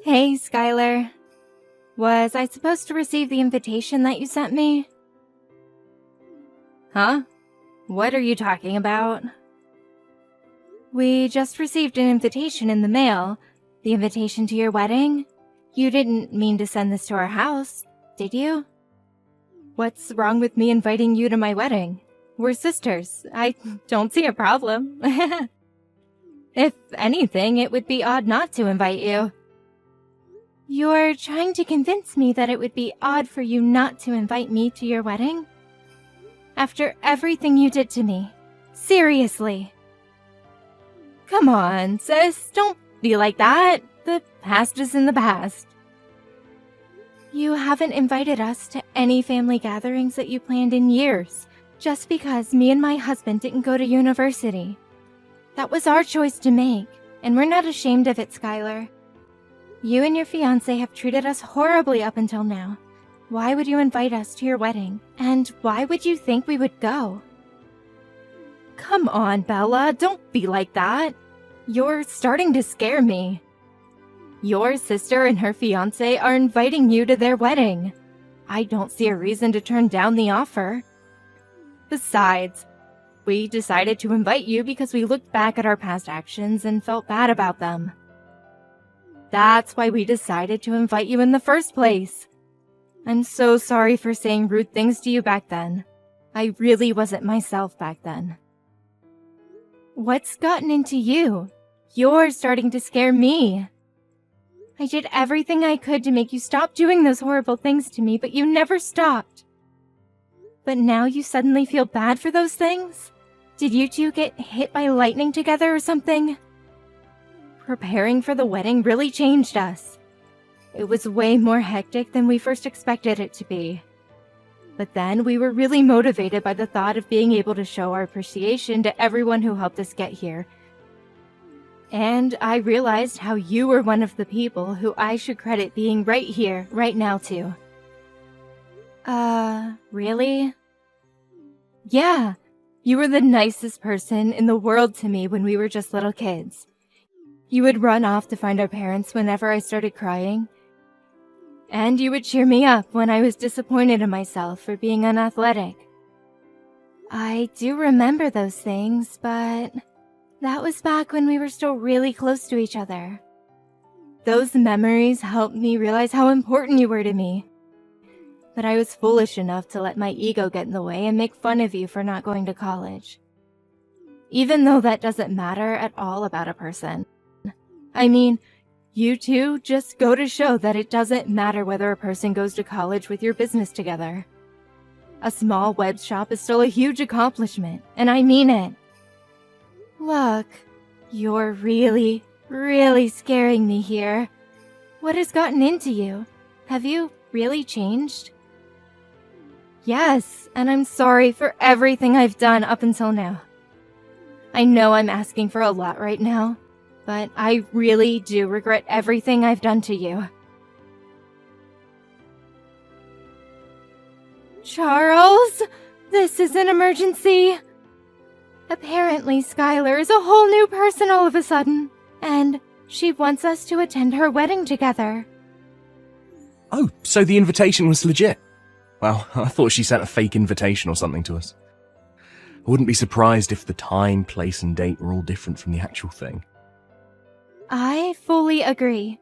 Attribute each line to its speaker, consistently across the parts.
Speaker 1: Hey, Skylar. Was I supposed to receive the invitation that you sent me? Huh? What are you talking about? We just received an invitation in the mail. The invitation to your wedding? You didn't mean to send this to our house, did you? What's wrong with me inviting you to my wedding? We're sisters. I don't see a problem. If anything, it would be odd not to invite you. You're trying to convince me that it would be odd for you not to invite me to your wedding? After everything you did to me. Seriously. Come on, sis. Don't be like that. The past is in the past. You haven't invited us to any family gatherings that you planned in years, just because me and my husband didn't go to university. That was our choice to make, and we're not ashamed of it, Skylar. You and your fiancé have treated us horribly up until now. Why would you invite us to your wedding? And why would you think we would go? Come on, Bella, don't be like that. You're starting to scare me. Your sister and her fiancé are inviting you to their wedding. I don't see a reason to turn down the offer. Besides, we decided to invite you because we looked back at our past actions and felt bad about them. That's why we decided to invite you in the first place. I'm so sorry for saying rude things to you back then. I really wasn't myself back then. What's gotten into you? You're starting to scare me. I did everything I could to make you stop doing those horrible things to me, but you never stopped. But now you suddenly feel bad for those things? Did you two get hit by lightning together or something? Preparing for the wedding really changed us. It was way more hectic than we first expected it to be. But then we were really motivated by the thought of being able to show our appreciation to everyone who helped us get here. And I realized how you were one of the people who I should credit being right here, right now too. Really? Yeah, you were the nicest person in the world to me when we were just little kids. You would run off to find our parents whenever I started crying. And you would cheer me up when I was disappointed in myself for being unathletic. I do remember those things, but that was back when we were still really close to each other. Those memories helped me realize how important you were to me. But I was foolish enough to let my ego get in the way and make fun of you for not going to college. Even though that doesn't matter at all about a person. I mean, you two just go to show that it doesn't matter whether a person goes to college with your business together. A small web shop is still a huge accomplishment, and I mean it. Look, you're really, really scaring me here. What has gotten into you? Have you really changed? Yes, and I'm sorry for everything I've done up until now. I know I'm asking for a lot right now, but I really do regret everything I've done to you. Charles, this is an emergency. Apparently, Skylar is a whole new person all of a sudden, and she wants us to attend her wedding together.
Speaker 2: Oh, so the invitation was legit? Well, I thought she sent a fake invitation or something to us. I wouldn't be surprised if the time, place, and date were all different from the actual thing.
Speaker 1: I fully agree,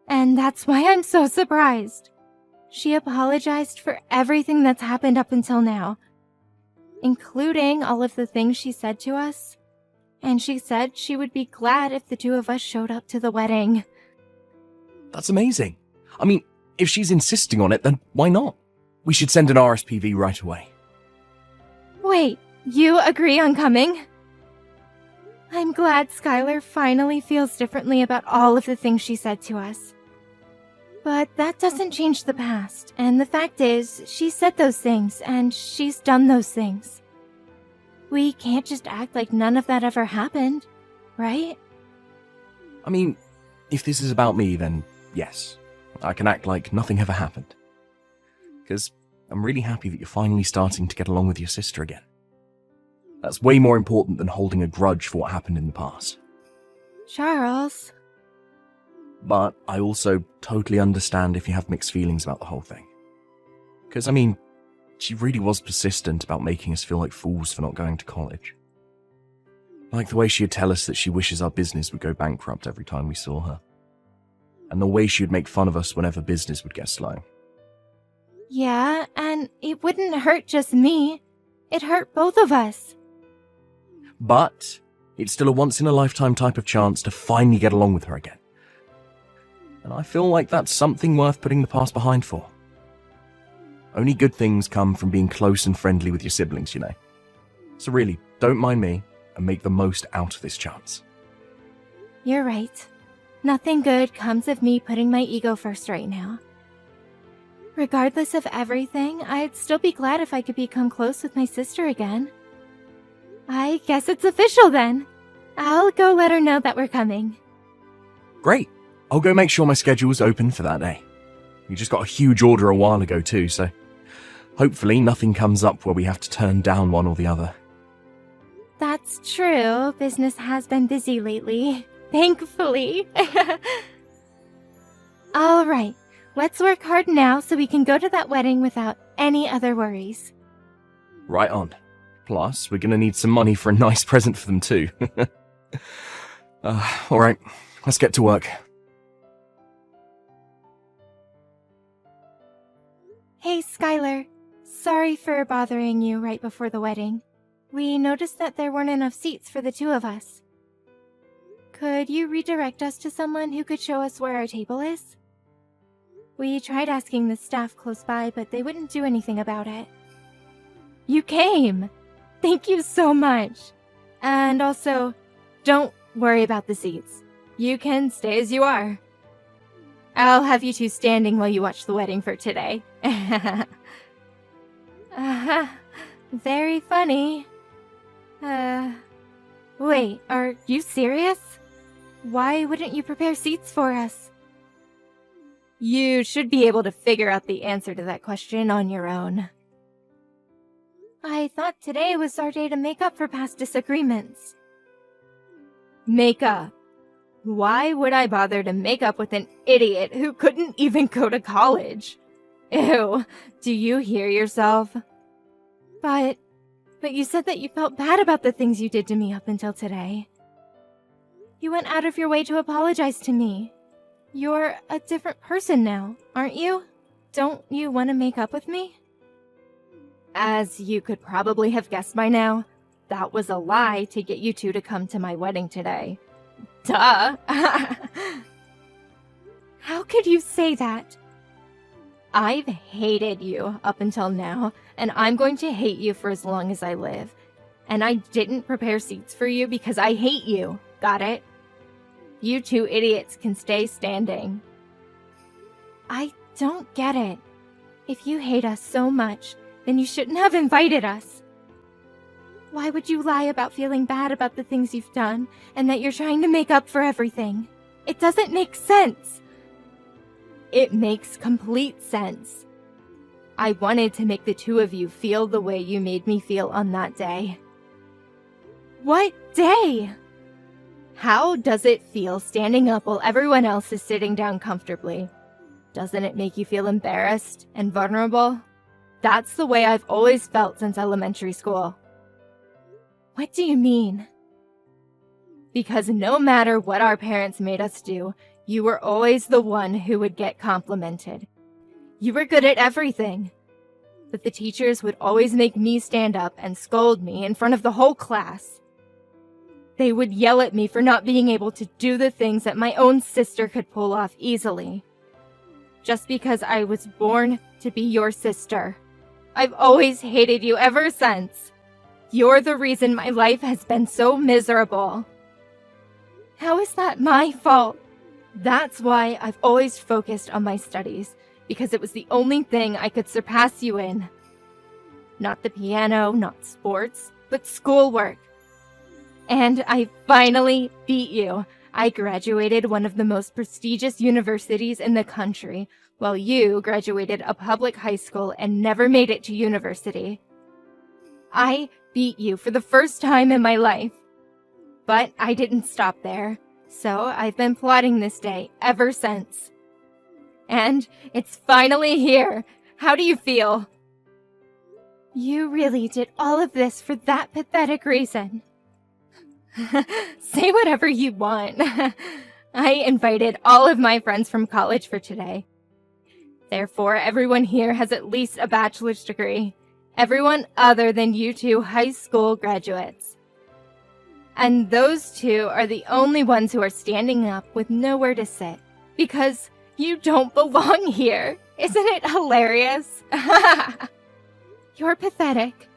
Speaker 1: and that's why I'm so surprised. She apologized for everything that's happened up until now, including all of the things she said to us, and she said she would be glad if the two of us showed up to the wedding.
Speaker 2: That's amazing. I mean, if she's insisting on it, then why not? We should send an RSPV right away.
Speaker 1: Wait, you agree on coming? I'm glad Skylar finally feels differently about all of the things she said to us. But that doesn't change the past, and the fact is, she said those things, and she's done those things. We can't just act like none of that ever happened, right?
Speaker 2: I mean, if this is about me, then yes. I can act like nothing ever happened. Because I'm really happy that you're finally starting to get along with your sister again. That's way more important than holding a grudge for what happened in the past.
Speaker 1: Charles.
Speaker 2: But I also totally understand if you have mixed feelings about the whole thing. Because, I mean, she really was persistent about making us feel like fools for not going to college. Like the way she'd tell us that she wishes our business would go bankrupt every time we saw her. And the way she'd make fun of us whenever business would get slow.
Speaker 1: Yeah, and it wouldn't hurt just me. It hurt both of us.
Speaker 2: But it's still a once-in-a-lifetime type of chance to finally get along with her again. And I feel like that's something worth putting the past behind for. Only good things come from being close and friendly with your siblings, you know. So really, don't mind me and make the most out of this chance.
Speaker 1: You're right. Nothing good comes of me putting my ego first right now. Regardless of everything, I'd still be glad if I could become close with my sister again. I guess it's official then. I'll go let her know that we're coming.
Speaker 2: Great. I'll go make sure my schedule's open for that day. We just got a huge order a while ago too, so hopefully nothing comes up where we have to turn down one or the other.
Speaker 1: That's true. Business has been busy lately. Thankfully. All right. Let's work hard now so we can go to that wedding without any other worries.
Speaker 2: Right on. Plus, we're going to need some money for a nice present for them too. All right. Let's get to work.
Speaker 1: Hey, Skylar. Sorry for bothering you right before the wedding. We noticed that there weren't enough seats for the two of us. Could you redirect us to someone who could show us where our table is? We tried asking the staff close by, but they wouldn't do anything about it. You came! Thank you so much. And also, don't worry about the seats. You can stay as you are. I'll have you two standing while you watch the wedding for today. Very funny. Wait, are you serious? Why wouldn't you prepare seats for us? You should be able to figure out the answer to that question on your own. I thought today was our day to make up for past disagreements. Make up? Why would I bother to make up with an idiot who couldn't even go to college? Ew, do you hear yourself? But you said that you felt bad about the things you did to me up until today. You went out of your way to apologize to me. You're a different person now, aren't you? Don't you want to make up with me? As you could probably have guessed by now, that was a lie to get you two to come to my wedding today. Duh! How could you say that? I've hated you up until now, and I'm going to hate you for as long as I live. And I didn't prepare seats for you because I hate you. Got it? You two idiots can stay standing. I don't get it. If you hate us so much, then you shouldn't have invited us. Why would you lie about feeling bad about the things you've done and that you're trying to make up for everything? It doesn't make sense. It makes complete sense. I wanted to make the two of you feel the way you made me feel on that day. What day? How does it feel standing up while everyone else is sitting down comfortably? Doesn't it make you feel embarrassed and vulnerable? That's the way I've always felt since elementary school. What do you mean? Because no matter what our parents made us do, you were always the one who would get complimented. You were good at everything. But the teachers would always make me stand up and scold me in front of the whole class. They would yell at me for not being able to do the things that my own sister could pull off easily. Just because I was born to be your sister. I've always hated you ever since. You're the reason my life has been so miserable. How is that my fault? That's why I've always focused on my studies, because it was the only thing I could surpass you in. Not the piano, not sports, but schoolwork. And I finally beat you. I graduated one of the most prestigious universities in the country, while you graduated a public high school and never made it to university. I beat you for the first time in my life. But I didn't stop there. So I've been plotting this day ever since. And it's finally here. How do you feel? You really did all of this for that pathetic reason. Say whatever you want. I invited all of my friends from college for today. Therefore, everyone here has at least a bachelor's degree. Everyone other than you two high school graduates. And those two are the only ones who are standing up with nowhere to sit. Because you don't belong here. Isn't it hilarious? You're pathetic.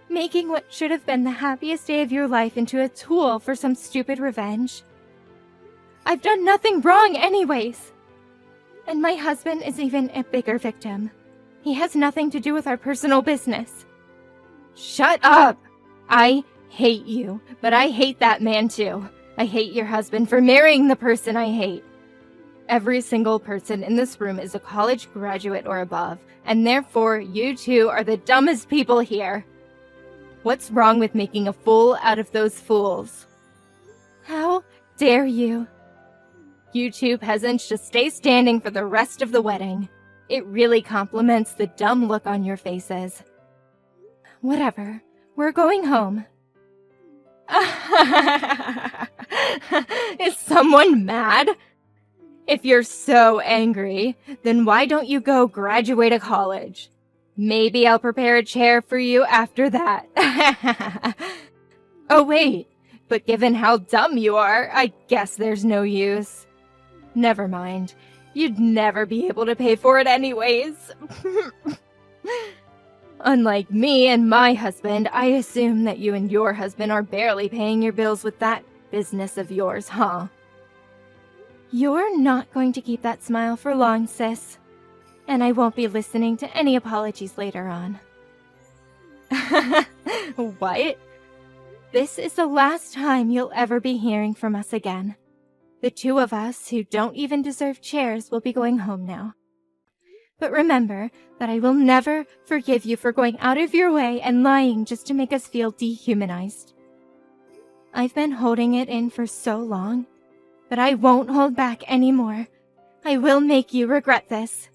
Speaker 1: Making what should have been the happiest day of your life into a tool for some stupid revenge. I've done nothing wrong anyways. And my husband is even a bigger victim. He has nothing to do with our personal business. Shut up! I hate you, but I hate that man too. I hate your husband for marrying the person I hate. Every single person in this room is a college graduate or above, and therefore you two are the dumbest people here. What's wrong with making a fool out of those fools? How dare you? You two peasants just stay standing for the rest of the wedding. It really compliments the dumb look on your faces. Whatever. We're going home. Is someone mad? If you're so angry, then why don't you go graduate a college? Maybe I'll prepare a chair for you after that. Oh wait, but given how dumb you are, I guess there's no use. Never mind. You'd never be able to pay for it anyways. Unlike me and my husband, I assume that you and your husband are barely paying your bills with that business of yours, huh? You're not going to keep that smile for long, sis. And I won't be listening to any apologies later on. What? This is the last time you'll ever be hearing from us again. The two of us who don't even deserve chairs will be going home now. But remember that I will never forgive you for going out of your way and lying just to make us feel dehumanized. I've been holding it in for so long, but I won't hold back anymore. I will make you regret this.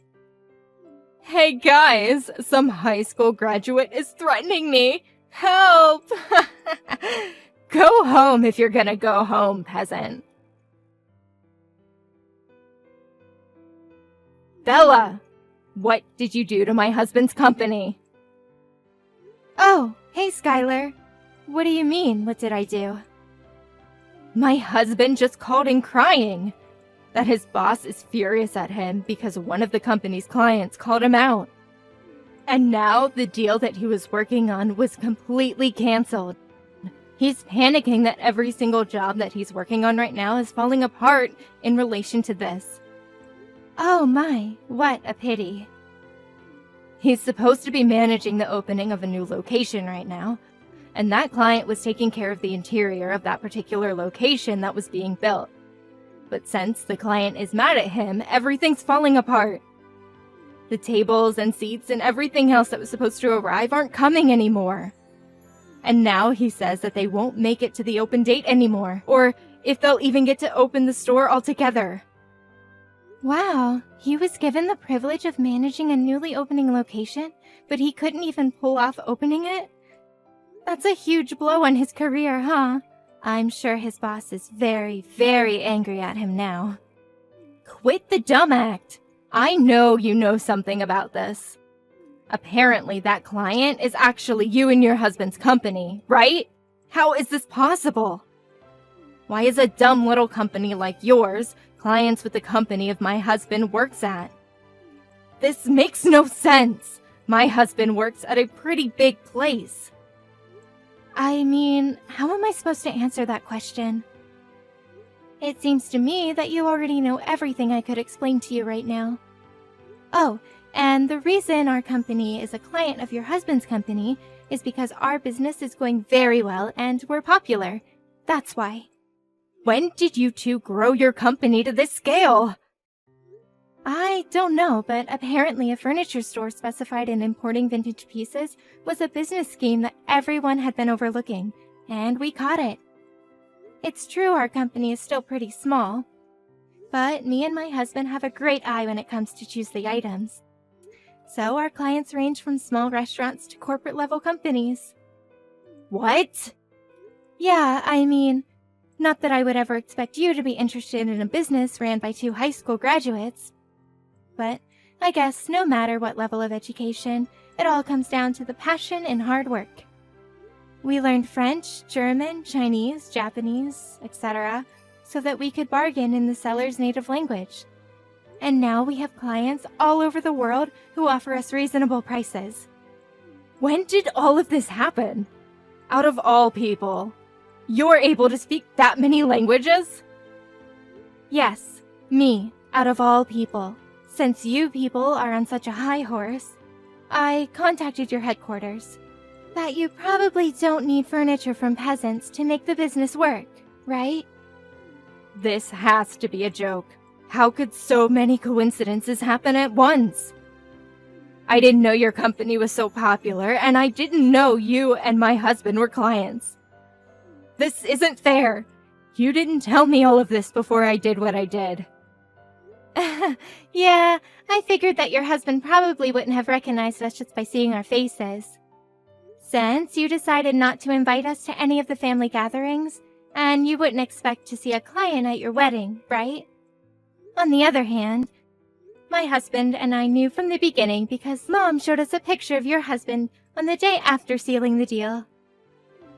Speaker 1: Hey guys, some high school graduate is threatening me. Help! Go home if you're gonna go home, peasant. Bella! What did you do to my husband's company? Oh, hey Skylar. What do you mean, what did I do? My husband just called in crying that his boss is furious at him because one of the company's clients called him out. And now the deal that he was working on was completely canceled. He's panicking that every single job that he's working on right now is falling apart in relation to this. Oh my, what a pity. He's supposed to be managing the opening of a new location right now, and that client was taking care of the interior of that particular location that was being built. But since the client is mad at him, everything's falling apart. The tables and seats and everything else that was supposed to arrive aren't coming anymore. And now he says that they won't make it to the open date anymore, or if they'll even get to open the store altogether. Wow, he was given the privilege of managing a newly opening location, but he couldn't even pull off opening it? That's a huge blow on his career, huh? I'm sure his boss is very, very angry at him now. Quit the dumb act. I know you know something about this. Apparently that client is actually you and your husband's company, right? How is this possible? Why is a dumb little company like yours clients with the company of my husband works at? This makes no sense. My husband works at a pretty big place. I mean, how am I supposed to answer that question? It seems to me that you already know everything I could explain to you right now. Oh, and the reason our company is a client of your husband's company is because our business is going very well and we're popular. That's why. When did you two grow your company to this scale? I don't know, but apparently a furniture store specified in importing vintage pieces was a business scheme that everyone had been overlooking, and we caught it. It's true our company is still pretty small, but me and my husband have a great eye when it comes to choose the items. So our clients range from small restaurants to corporate-level companies. What? Yeah, I mean, not that I would ever expect you to be interested in a business ran by 2 high school graduates. But I guess no matter what level of education, it all comes down to the passion and hard work. We learned French, German, Chinese, Japanese, etc., so that we could bargain in the seller's native language. And now we have clients all over the world who offer us reasonable prices. When did all of this happen? Out of all people, you're able to speak that many languages? Yes, me, out of all people. Since you people are on such a high horse, I contacted your headquarters. That you probably don't need furniture from peasants to make the business work, right? This has to be a joke. How could so many coincidences happen at once? I didn't know your company was so popular, and I didn't know you and my husband were clients. This isn't fair. You didn't tell me all of this before I did what I did. Yeah, I figured that your husband probably wouldn't have recognized us just by seeing our faces. Since you decided not to invite us to any of the family gatherings, and you wouldn't expect to see a client at your wedding, right? On the other hand, my husband and I knew from the beginning because Mom showed us a picture of your husband on the day after sealing the deal.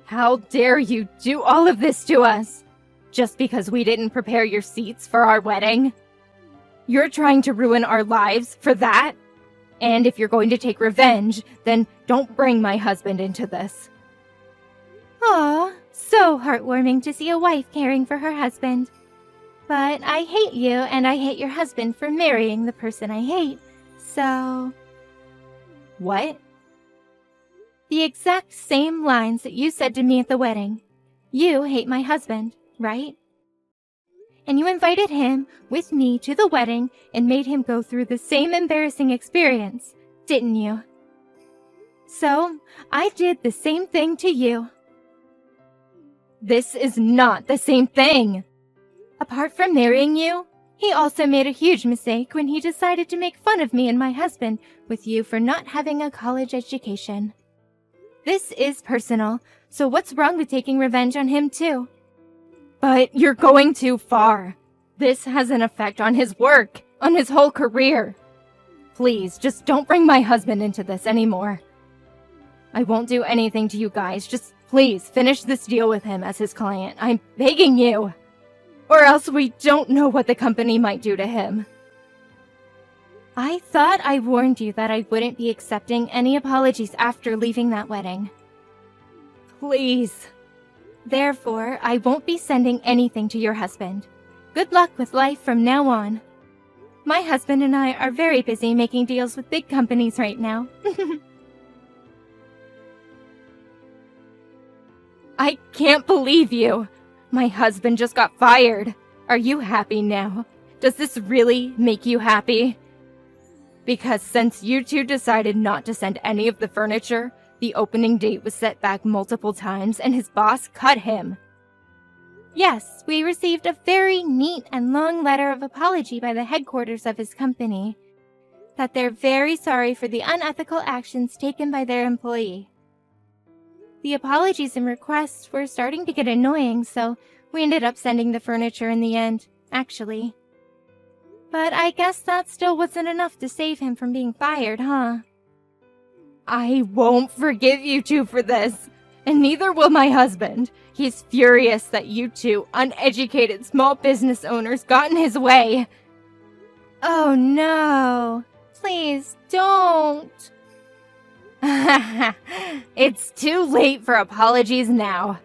Speaker 1: How dare you do all of this to us? Just because we didn't prepare your seats for our wedding? You're trying to ruin our lives for that? And if you're going to take revenge, then don't bring my husband into this. Aw, so heartwarming to see a wife caring for her husband. But I hate you and I hate your husband for marrying the person I hate, so... What? The exact same lines that you said to me at the wedding. You hate my husband, right? And you invited him with me to the wedding and made him go through the same embarrassing experience, didn't you? So, I did the same thing to you. This is not the same thing! Apart from marrying you, he also made a huge mistake when he decided to make fun of me and my husband with you for not having a college education. This is personal, so what's wrong with taking revenge on him too? But you're going too far. This has an effect on his work, on his whole career. Please, just don't bring my husband into this anymore. I won't do anything to you guys, just please finish this deal with him as his client. I'm begging you. Or else we don't know what the company might do to him. I thought I warned you that I wouldn't be accepting any apologies after leaving that wedding. Please. Therefore, I won't be sending anything to your husband. Good luck with life from now on. My husband and I are very busy making deals with big companies right now. I can't believe you! My husband just got fired. Are you happy now? Does this really make you happy? Because since you two decided not to send any of the furniture, the opening date was set back multiple times and his boss cut him. Yes, we received a very neat and long letter of apology by the headquarters of his company. That they're very sorry for the unethical actions taken by their employee. The apologies and requests were starting to get annoying, so we ended up sending the furniture in the end, actually. But I guess that still wasn't enough to save him from being fired, huh? I won't forgive you two for this, and neither will my husband. He's furious that you two uneducated small business owners got in his way. Oh no, please don't. It's too late for apologies now.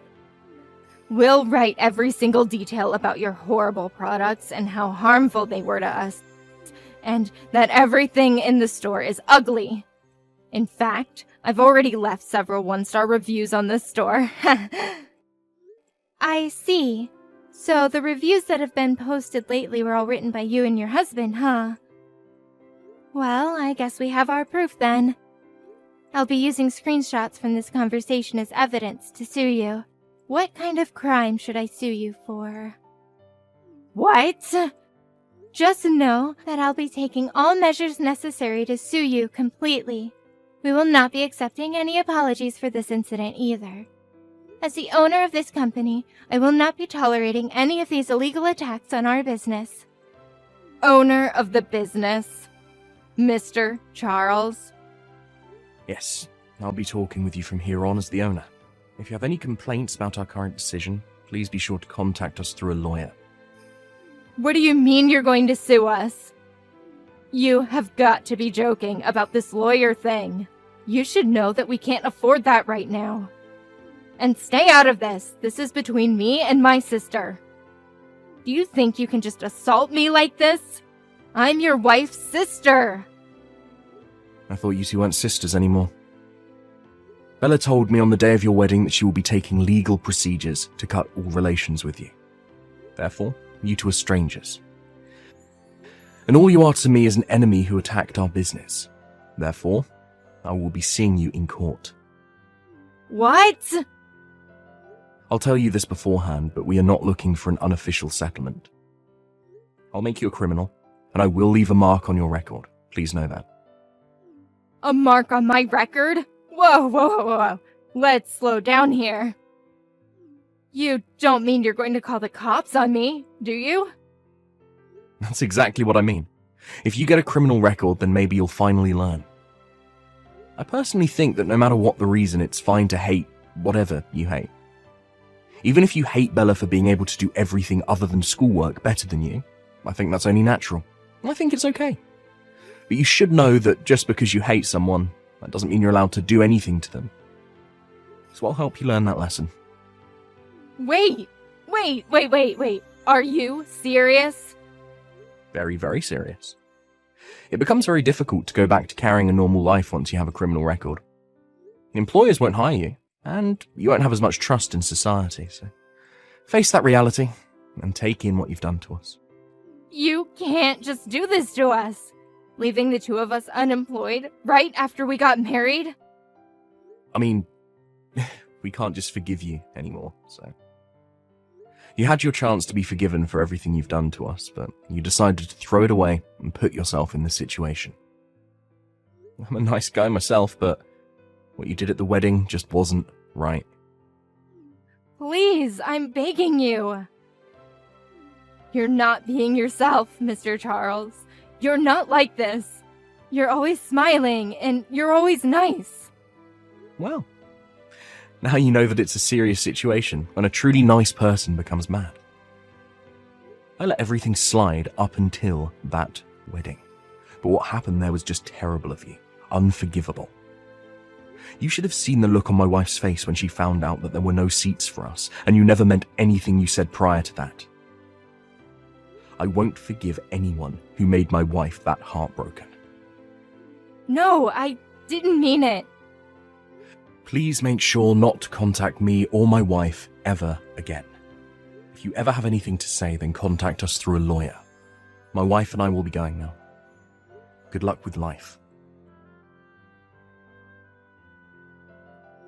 Speaker 1: We'll write every single detail about your horrible products and how harmful they were to us, and that everything in the store is ugly. In fact, I've already left several one-star reviews on this store. I see. So the reviews that have been posted lately were all written by you and your husband, huh? Well, I guess we have our proof then. I'll be using screenshots from this conversation as evidence to sue you. What kind of crime should I sue you for? What? Just know that I'll be taking all measures necessary to sue you completely. We will not be accepting any apologies for this incident either. As the owner of this company, I will not be tolerating any of these illegal attacks on our business. Owner of the business? Mr. Charles?
Speaker 2: Yes, I'll be talking with you from here on as the owner. If you have any complaints about our current decision, please be sure to contact us through a lawyer.
Speaker 1: What do you mean you're going to sue us? You have got to be joking about this lawyer thing. You should know that we can't afford that right now. And stay out of this. This is between me and my sister. Do you think you can just assault me like this? I'm your wife's sister.
Speaker 2: I thought you two weren't sisters anymore. Bella told me on the day of your wedding that she will be taking legal procedures to cut all relations with you. Therefore, you two are strangers. And all you are to me is an enemy who attacked our business. Therefore, I will be seeing you in court.
Speaker 1: What?
Speaker 2: I'll tell you this beforehand, but we are not looking for an unofficial settlement. I'll make you a criminal, and I will leave a mark on your record. Please know that.
Speaker 1: A mark on my record? Whoa. Let's slow down here. You don't mean you're going to call the cops on me, do you?
Speaker 2: That's exactly what I mean. If you get a criminal record, then maybe you'll finally learn. I personally think that no matter what the reason, it's fine to hate whatever you hate. Even if you hate Bella for being able to do everything other than schoolwork better than you, I think that's only natural. I think it's okay. But you should know that just because you hate someone, that doesn't mean you're allowed to do anything to them. So I'll help you learn that lesson.
Speaker 1: Wait. Are you serious?
Speaker 2: Very, very serious. It becomes very difficult to go back to carrying a normal life once you have a criminal record. Employers won't hire you, and you won't have as much trust in society, so face that reality and take in what you've done to us.
Speaker 1: You can't just do this to us, leaving the two of us unemployed right after we got married.
Speaker 2: I mean, we can't just forgive you anymore, so. You had your chance to be forgiven for everything you've done to us, but you decided to throw it away and put yourself in this situation. I'm a nice guy myself, but what you did at the wedding just wasn't right.
Speaker 1: Please, I'm begging you. You're not being yourself, Mr. Charles. You're not like this. You're always smiling, and you're always nice.
Speaker 2: Well, now you know that it's a serious situation when a truly nice person becomes mad. I let everything slide up until that wedding. But what happened there was just terrible of you. Unforgivable. You should have seen the look on my wife's face when she found out that there were no seats for us, and you never meant anything you said prior to that. I won't forgive anyone who made my wife that heartbroken.
Speaker 1: No, I didn't mean it.
Speaker 2: Please make sure not to contact me or my wife ever again. If you ever have anything to say, then contact us through a lawyer. My wife and I will be going now. Good luck with life.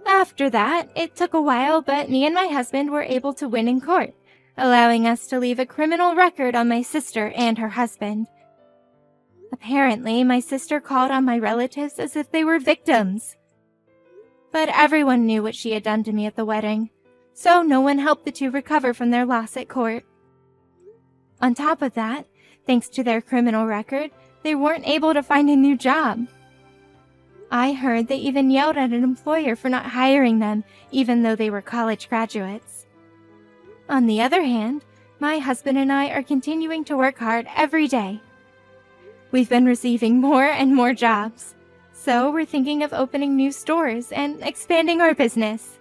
Speaker 1: After that, it took a while, but me and my husband were able to win in court, allowing us to leave a criminal record on my sister and her husband. Apparently, my sister called on my relatives as if they were victims. But everyone knew what she had done to me at the wedding, so no one helped the two recover from their loss at court. On top of that, thanks to their criminal record, they weren't able to find a new job. I heard they even yelled at an employer for not hiring them, even though they were college graduates. On the other hand, my husband and I are continuing to work hard every day. We've been receiving more and more jobs, so we're thinking of opening new stores and expanding our business.